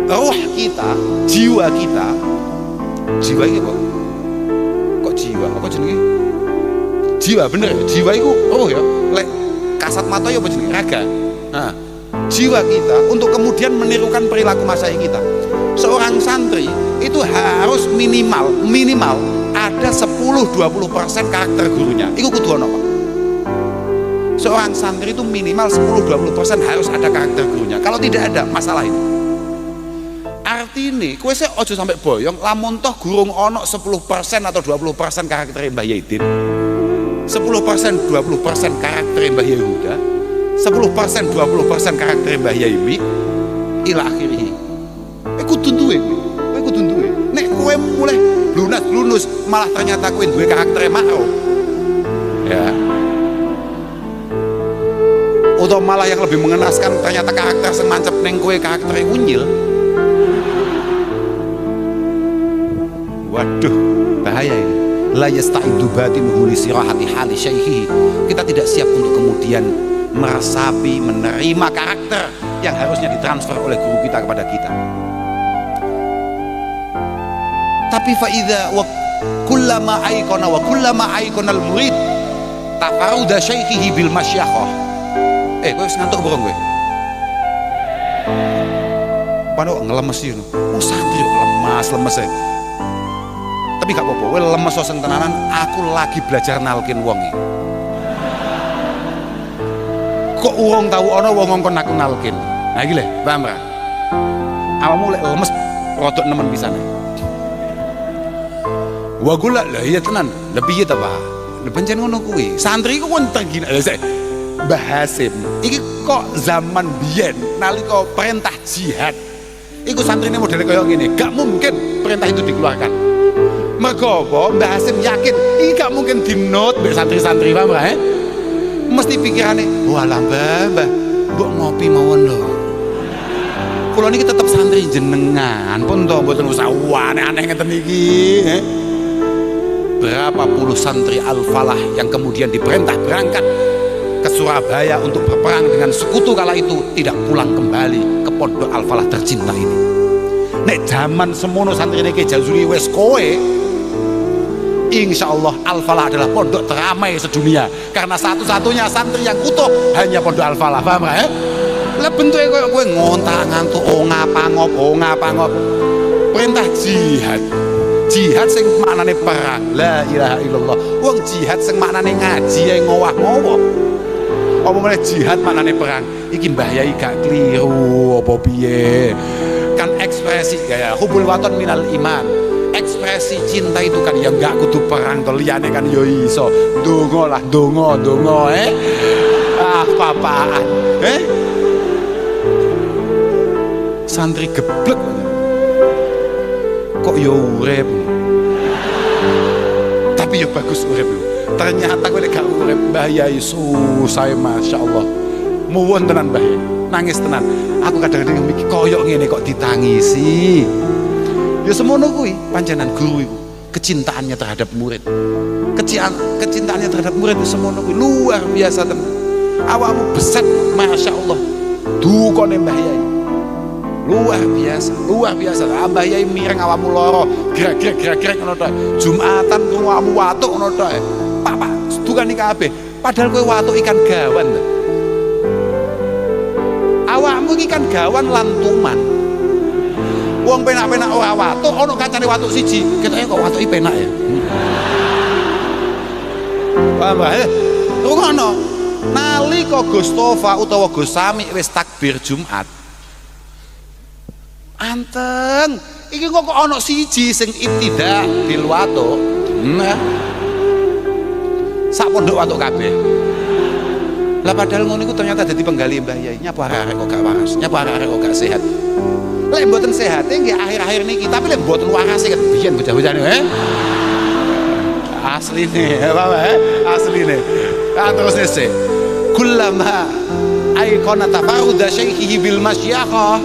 roh kita, jiwa kita. Jiwa ini kok jiwa? Apa jenenge? Jiwa bener, jiwa itu roh ya. Lek kasat mata ya apa jenenge? Raga. Nah, jiwa kita untuk kemudian menirukan perilaku masyayikh kita. Seorang santri itu harus minimal ada 10-20% karakter gurunya. Itu kudu ono Pak. Seorang santri itu minimal 10-20% harus ada karakter gurunya. Kalau tidak ada, masalah ini. Artinya, kowe sik aja sampai boyong, lamun toh gurung ono 10% atau 20% karakter Mbah Yaidin, 10% 20% karakter Mbah Yehuda, 10% 20% karakter Mbah Yaimi, ila akhirih. Kudu duwe. Nek kowe mulai lunas malah ternyata kowe duwe karakter makro. Ya. Atau malah yang lebih mengenaskan ternyata karakter sing mancep ning kowe karakter unyil. Waduh, bahaya ini. La yasta'idu batinuhu li sirahati hali syaikhihi. Kita tidak siap untuk kemudian meresapi, menerima karakter yang harusnya ditransfer oleh guru kita kepada kita. Tapi faida wa kullama aikona al-murid tafaruda syaikhihi bil masyakhah. Kowe wis ngantuk borong kowe? Pano ngelemes iki. Oh santri lemes ya. Tapi gak apa-apa, kowe lemes soseng tenanan, aku lagi belajar nalkin wong iki. Kok wong tau ana wong ngongkon aku nalkin. Nah iki lho, paham ra? Awakmu lek lemes rodok nemen pisane. Wa gula lah iya tenan, lebih ya ta Pak. Pancen ngono kuwi. Santri ku kon tenggi Mbah Hasim. Iki kok zaman biyen nalika perintah jihad. Iku santrine modele kaya ngene, gak mungkin perintah itu dikeluarkan. Mergo apa? Mbah Hasim yakin iki gak mungkin dinot mbek santri-santri paham ra? Mesti pikirane, walah Mbah, mbok ngopi mawon lho. Kula niki tetep santri jenengan, pun to mboten usah aneh-aneh ngeten iki, berapa puluh santri Al-Falah yang kemudian diperintah berangkat ke Surabaya untuk berperang dengan sekutu kala itu tidak pulang kembali ke pondok Al-Falah tercinta ini. Nek zaman semono santri Ki Jazuli wis kowe, insya Allah Al-Falah adalah pondok teramai sedunia, karena satu-satunya santri yang utuh hanya pondok Al-Falah. Paham ya? Lah bentuknya kayak kowe ngontak ngantuk ngapa-ngop perintah jihad. Jihad sing maknane perang, la ilaha illallah. Wong jihad sing maknane ngaji ae ngowah-ngowah. Apa meneh jihad maknane perang? Iki Mbah Yai gak keliru apa piye? Kan ekspresi ya hubul waton minal iman. Ekspresi cinta itu kan ya enggak kudu perang to, liyane kan ya iso. Donga lah, donga papaan. Santri geblek kok ya urip, tapi ya bagus urip. Ternyata gue gak urip Mbah Yai susah, masya Allah, muwon tenan Mbah Yai, nangis tenan. Aku kadang-kadang mikir koyok ngene kok ditangisi. Ya semono kuwi panjenengan guru iku kecintaannya terhadap murid, kecintaannya terhadap murid itu semono kuwi luar biasa tenan. Awakmu beset masya Allah dukone Mbah Yai luar biasa. Mbah Yai mireng awakmu loro gerak-gerak ngono tok. Jumatan awakmu watuk ngono tok. Pak dukani kabeh padahal kowe watuk ikan gawan. Awakmu iki kan gawan lan tuman. Wong penak-penak ora watuk, ana kancane watuk siji, ketoke kok watuki penak ya. Paham ya? Rungono. Nalika Gus Tofa utawa Gus Sami wis takbir Jumat, anteng iki kok ana siji sing ibtidak bil watuk. Sak pondok watuk kabeh. Lah padahal ngono iku ternyata dadi penggali Mbah Yai. Nyapa arek kok gak waras, nyapa arek kok gak sehat. Lek mboten sehate nggih akhir-akhir niki, tapi lek mboten waras kan biyen bocah-bocah niku asline, apa asline. Terus nese kullama aikona tafarruda syaikhihi bil masyaqah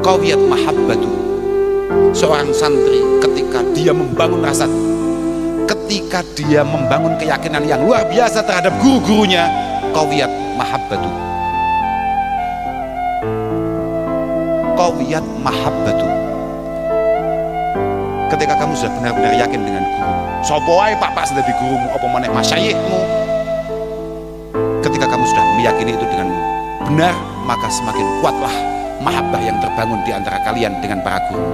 qawiyat mahabbatu. Seorang santri ketika dia membangun keyakinan yang luar biasa terhadap guru-gurunya, qawiyat mahabbatu. Ketika kamu sudah benar-benar yakin dengan guru, sapa wae pak sudah di gurumu apa meneh masyayikhmu, ketika kamu sudah meyakini itu dengan benar, maka semakin kuatlah mahabbah yang terbangun di antara kalian dengan para guru.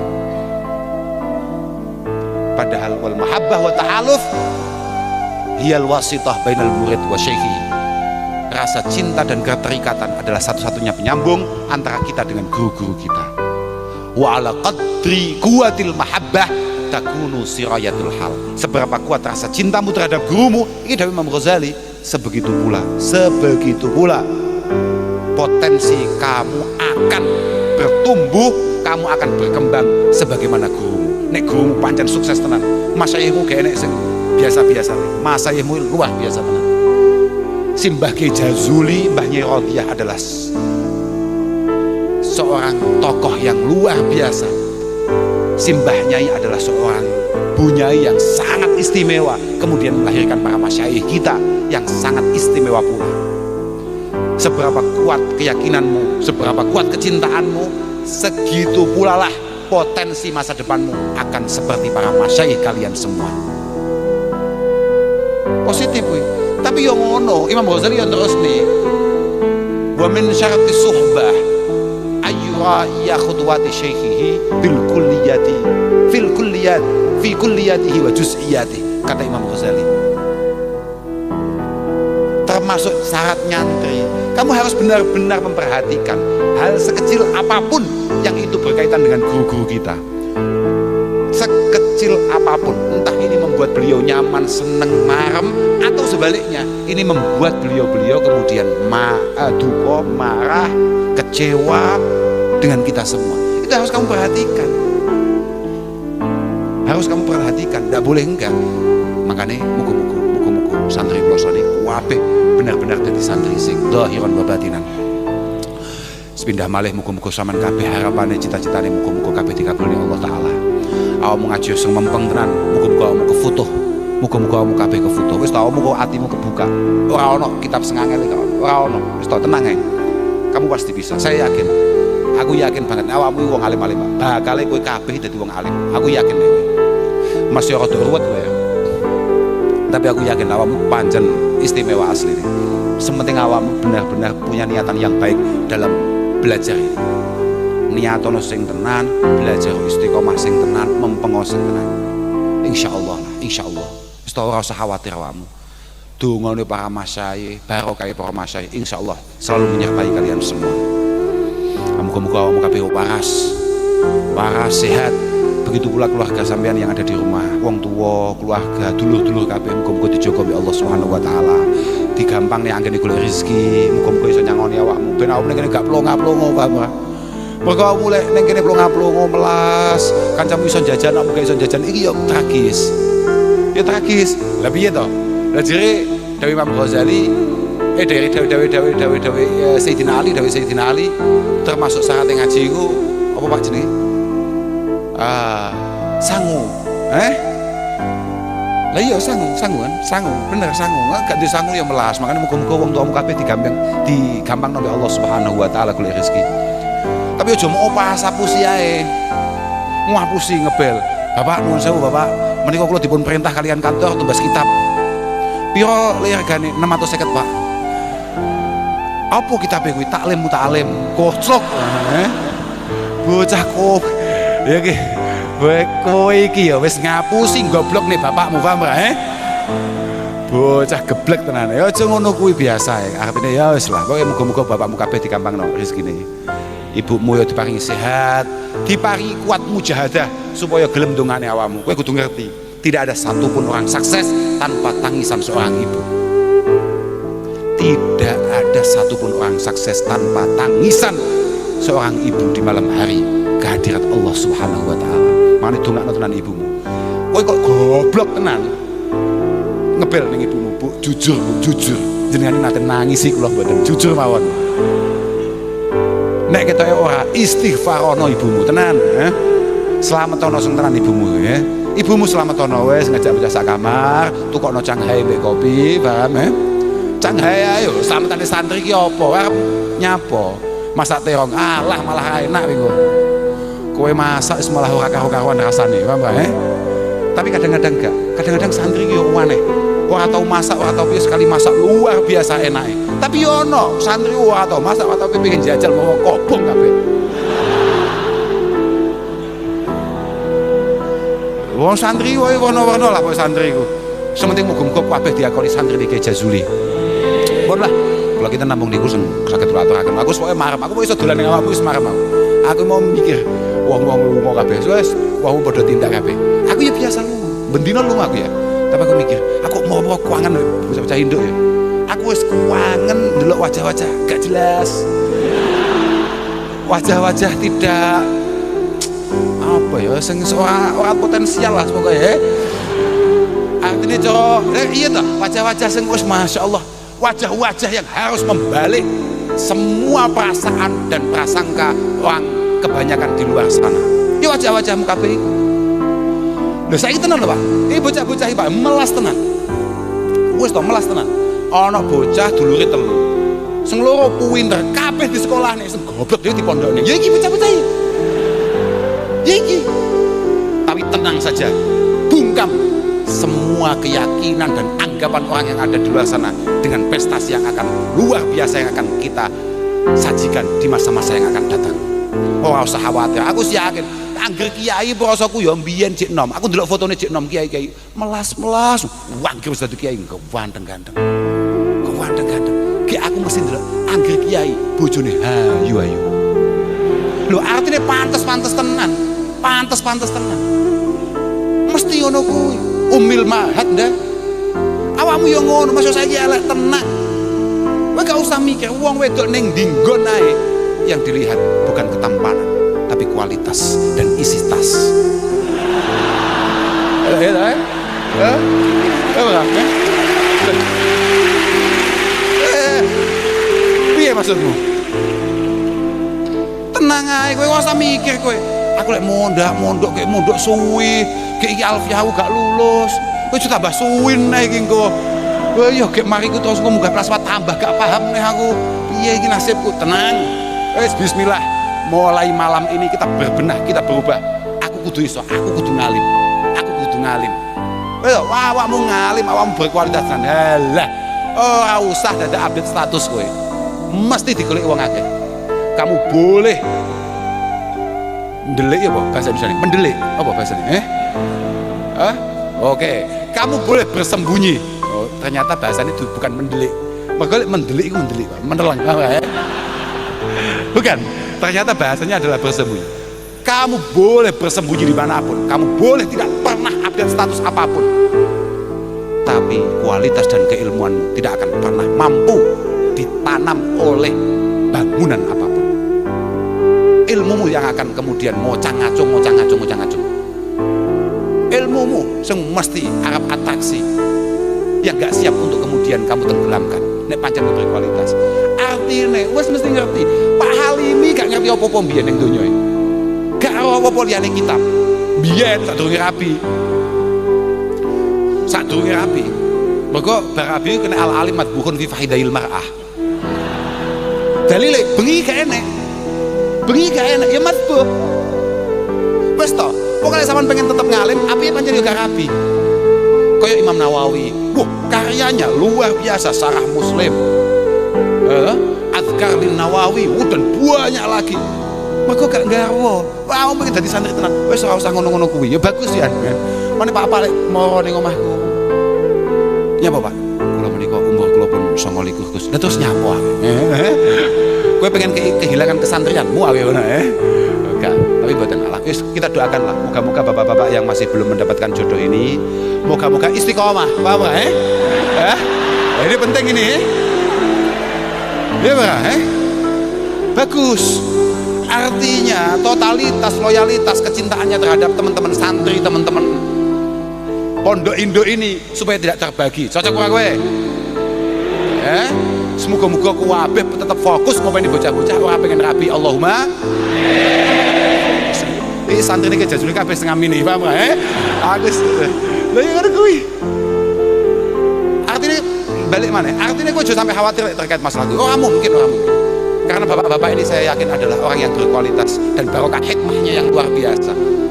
Padahal wal mahabbah wa ta'aluf hiyal wasitah bainal murid wa syaikhi. Rasa cinta dan keterikatan adalah satu-satunya penyambung antara kita dengan guru-guru kita. Wa ala qadri kuwatil mahabbah takunu sirayatul hal. Seberapa kuat rasa cintamu terhadap gurumu, ini dari Imam Ghazali, sebegitu pula potensi kamu akan bertumbuh, kamu akan berkembang sebagaimana gurumu. Nek gurumu pancen sukses tenan, masyayihmu gak enek sing biasa-biasa, masyayihmu luar biasa tenan. Simbah Ki Jazuli, Mbah Nyai Rodiyah adalah seorang tokoh yang luar biasa. Simbah Nyai adalah seorang bunyai yang sangat istimewa, kemudian melahirkan para masyayikh kita yang sangat istimewa pula. Seberapa kuat keyakinanmu, seberapa kuat kecintaanmu, segitu pula lah potensi masa depanmu akan seperti para masyayikh kalian semua. Positif wih. Tapi yang ngono Imam Ghazali yang terus nih, wa min syarati suhbah ayyura ya khutwati syaikhihi bil kulliyati fi kulliyatihi wa juz'iyatihi, kata Imam Ghazali. Termasuk syarat nyantri, kamu harus benar-benar memperhatikan hal sekecil apapun yang itu berkaitan dengan guru-guru kita. Sekecil apapun, entah ini membuat beliau nyaman, seneng, marem, atau sebaliknya ini membuat beliau kemudian duka, marah, kecewa dengan kita semua. Itu harus kamu perhatikan, tidak boleh enggak. Makanya muku-muku santri pelosone kabeh benar-benar jadi santri sing dhahiran wa batinan. Sepindah malih muku-muku sampean kabeh harapane cita-citane muku-muku kabeh dikabulni Allah taala. awakmu ngaji sing mempeng tenan, muga-muga awakmu kefutuh, muga-muga awakmu kabeh kefutuh. Wis ta awakmu kok atimu kebuka, ora ono kitab sing angel kok, ora ono. Wis ta tenang ae, kamu pasti bisa, saya yakin. Aku yakin banget awakmu wong alim-alim, bakal kowe kabeh dadi wong alim, aku yakin kowe. Masih rada ruwet kowe, tapi aku yakin awakmu pancen istimewa asli nih. Sementing awakmu benar-benar punya niatan yang baik dalam belajar ini. Niatono sing tenan, belajar istiqomah sing tenan, mempengo sing tenan. Insyaallah lah, insyaallah. Wis ora usah khawatir awakmu. Dongane para masyayikh, barokah para masyayikh, insyaallah selalu menyertai kalian semua. Muga-muga awakmu kabeh waras, sehat. Begitu pula keluarga sampean yang ada di rumah, wong tua, keluarga, dulur-dulur kabeh muga-muga dijaga oleh Allah Subhanahu wa taala. Digampang nih anggene golek rezeki, muga-muga iso nyangoni awakmu ben awakmu ning gak plonga-plongo, paham ora? Mergo awakmu lek ning kene plonga-plongo melas, kancamu iso jajan, awakmu gak iso jajan, iki yo tragis. Ya tragis. Lah piye to? Lah jere Dewi Imam Ghazali dari Dawi Sayyidina Ali termasuk syarat ngaji iku apa Pak jenenge? Sangu. Lah iya sangu bener sangu. Gak di sangu ya melas. Makanya muga-muga wong tuamu kabeh digampang oleh Allah Subhanahu wa taala golek rezeki. Tapi aja mau sapusi ae. Ngapusi ngebel. Bapak nuwun sewu Bapak, menika kula dipun perintah kalian kantor tumbas kitab. Piro regane 650 Pak. Apa kitabe kuwi? Taklim muta'alim. Kocok. Bocah kok. Ya ki. Kowe iki ya wis ngapusi goblok nih bapakmu, paham ora? Bocah geblek tenan. Ya aja ngono kuwi biasa ya. Arepine ya wis lah. Pokoke muga-muga bapakmu kabeh dikampangno rezekine. Ibumu ya diparingi sehat, diparingi kuat mujahadah supaya gelem dongane awakmu. Kowe kudu ngerti, tidak ada satupun orang sukses tanpa tangisan seorang ibu. Tidak ada satupun orang sukses tanpa tangisan seorang ibu di malam hari kehadirat Allah Subhanahu wa taala. Mane dongakno tenan ibumu. Kowe kok goblok tenan. Ngebel ning ibumu, Bu, jujur, jenengan nate nangisi kula mboten, jujur mawon. Nek ketoke ora istighfarono ibumu tenan, Slametono sing tenan ibumu ya. Ibumu slametono wis ngajak bocah sak kamar, tukokno canghae mbek kopi, paham ya? Canghae ayo, slametane santri ki apa? Arep nyapa? Masak terong, alah malah enak wingo. Kowe masak wis malah ora karo-karuan rasane, paham ya? Tapi kadang-kadang enggak. Kadang-kadang santri ki yo aneh. Ora tau masak, ora tau piye sekali masak luar biasa enake. Tapi yo ono santri ora tau masak, ora tau pengen jajal mau kobong kabeh. Wong santri wae warna-warna lah pokoke santri iku. Sementing muga-muga kabeh diakoni santri iki Jazuli. Pun lah, kalau kita nambung niku sing saged aturaken. Aku pokoke marem, aku iso dolan ning awakmu wis marem aku. Aku mau mikir wong-wong lunga kabeh. Wis wong padha tindak kabeh. Aku ya biasa lunga, bendina lunga aku ya. Tapi aku mikir, aku mau kuangan bocah-bocah induk ya. Aku wis kuangen ndelok wajah-wajah gak jelas. Wajah-wajah tidak apa ya, sing ora potensial lah pokoknya. Artinya iya toh, wajah-wajah sing wis masya Allah, wajah-wajah yang harus membalik semua perasaan dan prasangka orang kebanyakan di luar sana. Ya wajah-wajahmu kabeh iku. Lho saiki tenan lho Pak. Iki bocah-bocah iki Pak melas tenan. Wis to melas tenan. Ana bocah dulure telu. Sing loro pinter, kabeh di sekolahne, sing goblok dhewe di pondokne. Ya iki bocah-bocah iki. Ya iki. Tapi tenang saja. Bungkam semua keyakinan dan anggapan orang yang ada di luar sana dengan prestasi yang akan luar biasa yang akan kita sajikan di masa-masa yang akan datang. Ora usah khawatir. Aku sih yakin angger kiai prasaku ya mbiyen cek nom. Aku ndelok fotone cek nom kiai-kiai melas-melas, wangger wis dadi kiai ganteng-ganteng. Ganteng-ganteng. Ki aku mesti ndelok angger kiai bojone ayu-ayu. Lho artine pantes-pantes tenan. Pantes-pantes tenan. Mesti ngono kuwi. Umil mahat ndak. Awakmu yo ngono, maksud saya elek tenan. Kowe gak usah mikir wong wedok ning dinggon ae. Yang dilihat bukan ketampanan, tapi kualitas dan isi tas. Piye maksudmu? Tenang ae, kowe ora usah mikir kowe. Aku lek mondok kayak mondok suwi, kayak iki alfiah aku gak lulus. Kowe tambah suwi nek iki engko. Wah yo kayak mariku terus engko munggah kelas tambah gak paham nih aku. Piye iki nasibku? Tenang. Wis bismillah. Mulai malam ini kita berbenah, kita berubah. Aku kudu iso, aku kudu ngalim. Aku kudu ngalim. Ayo, awakmu ngalim, awakmu berkualitas kan. Halah. Oh, usah dadak update status kowe. Mesti digoleki wong akeh. Kamu boleh mendelik ya, bahasa Indonesia. Mendelik apa bahasanya? Hah? Oke. Kamu boleh bersembunyi. Oh, ternyata bahasanya itu bukan mendelik. Mendelik itu mendelik, menelan. Bukan. Ternyata bahasanya adalah bersembunyi. Kamu boleh bersembunyi dimanapun. Kamu boleh tidak pernah update status apapun. Tapi kualitas dan keilmuanmu tidak akan pernah mampu ditanam oleh bangunan apapun. Ilmumu yang akan kemudian mocang-ngacung. Ilmumu yang mesti arep atraksi, yang gak siap untuk kemudian kamu tenggelamkan. Nek pancen berkualitas. Artine wis mesti ngerti. Pak Halimi gak ngerti apa-apa mbiyen ning donya. Gak apa-apa liyane kitab. Biyen sadurunge rabi. Mergo barabi kena al-alim madbuhun fi fahidail mar'ah. Dalile bengi gak enek. Ya madbuh. Wis to, pokoke sampean pengen tetep ngalim, apike pancen yo gak rabi. Kaya Imam Nawawi. Wah, karyanya luar biasa, Syarah Muslim. Azkar lin Nawawi, dan banyak lagi. Mergo gak garwa. Wah, pengen dadi santri tenan. Wis ora usah ngono-ngono kuwi. Ya bagus ya. Mane Pak Palek moro ning omahku. Ya Bapak, kula menika umur kula pun 29 Gus. Lah terus nyapa ae? Kowe pengen kehilangan kesantrianmu ae ngono Enggak, tapi mboten Allah. Kita doakanlah moga-moga bapak-bapak yang masih belum mendapatkan jodoh ini moga-moga istiqomah. Paham enggak Ini penting ini. Ya Pak, bagus. Artinya totalitas, loyalitas, kecintaannya terhadap teman-teman santri, teman-teman pondok induk ini supaya tidak terbagi. Cocok ora kowe? Semoga-moga kabeh tetap fokus ngopeni bocah-bocah ora pengen rabi. Allahumma. Iki santri iki jajule kabeh setengah mini, paham enggak? Agus. Lah ya ngono kuwi. Artinya balik mana? Artinya kowe aja sampai khawatir terkait masalah itu. Ora mungkin. Karena bapak-bapak ini saya yakin adalah orang yang berkualitas dan barokah hikmahnya yang luar biasa.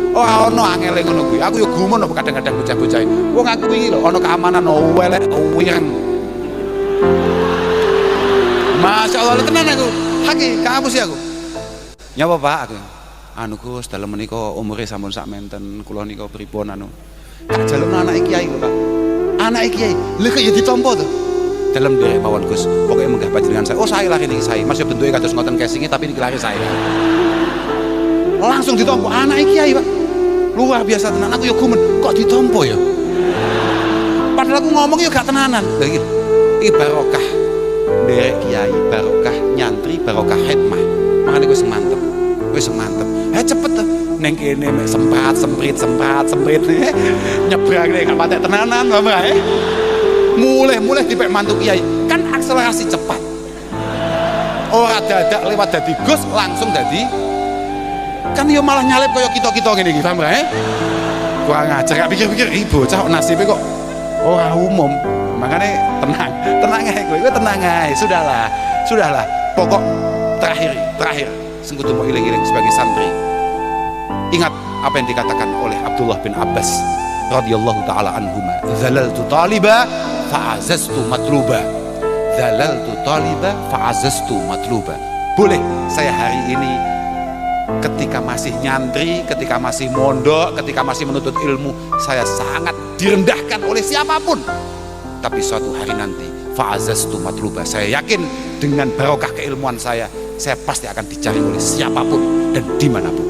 Oh, ono angele ngono kuwi. Aku yo gumun kok kadang-kadang bocah-bocah. Wong aku iki lho ono keamanan welek wireng. Masya Allah tenan aku. Haki kamu sih aku. Nyapa Pak aku. Anu Gus dalem menika umure sampun sak menten kula nika pripun anu. Tak jalukno anak kiai lho Pak. Anak kiai. Lha kok ya ditampa to. Dalam dhewe mawon Gus. Pokoke menggah panjenengan saya. Oh saya lah ini saya. Mas yo bentuke kados ngoten casingnya tapi niki lari saya. Langsung ditampa anak kiai Pak. Luar biasa tenan. Aku yo gumen kok ditampa ya. Padahal aku ngomong yo gak tenanan. Lha iki barokah. Derek kiai, barokah nyantri, barokah hikmah. Makane wis mantep. Cepet to. Neng kene mek semprit nyebrang nek gak patek tenanan, Bapak mulai dipek mantu kiai. Kan akselerasi cepat. Ora dadak lewat dadi Gus langsung dadi. Kan yo malah nyalip kaya kita-kita ngene iki, paham gak? Kurang ajar, gak pikir-pikir bocah nasibe kok ora umum. Makanya tenang aja gue tenang aja, sudahlah. Pokok terakhir sing kudu mau iling-iling sebagai santri. Ingat apa yang dikatakan oleh Abdullah bin Abbas radhiyallahu taala anhuma, "Zalaltu taliba fa'azaztu matluba." Boleh saya hari ini ketika masih nyantri, ketika masih mondok, ketika masih menuntut ilmu, saya sangat direndahkan oleh siapapun. Tapi suatu hari nanti fa'azaztu matluba, saya yakin dengan barokah keilmuan saya pasti akan dicari oleh siapapun dan dimanapun.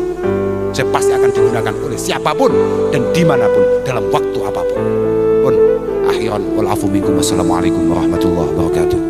Saya pasti akan digunakan oleh siapapun dan dimanapun dalam waktu apapun. Akhiran wal afu minkum. Wassalamualaikum warahmatullahi wabarakatuh.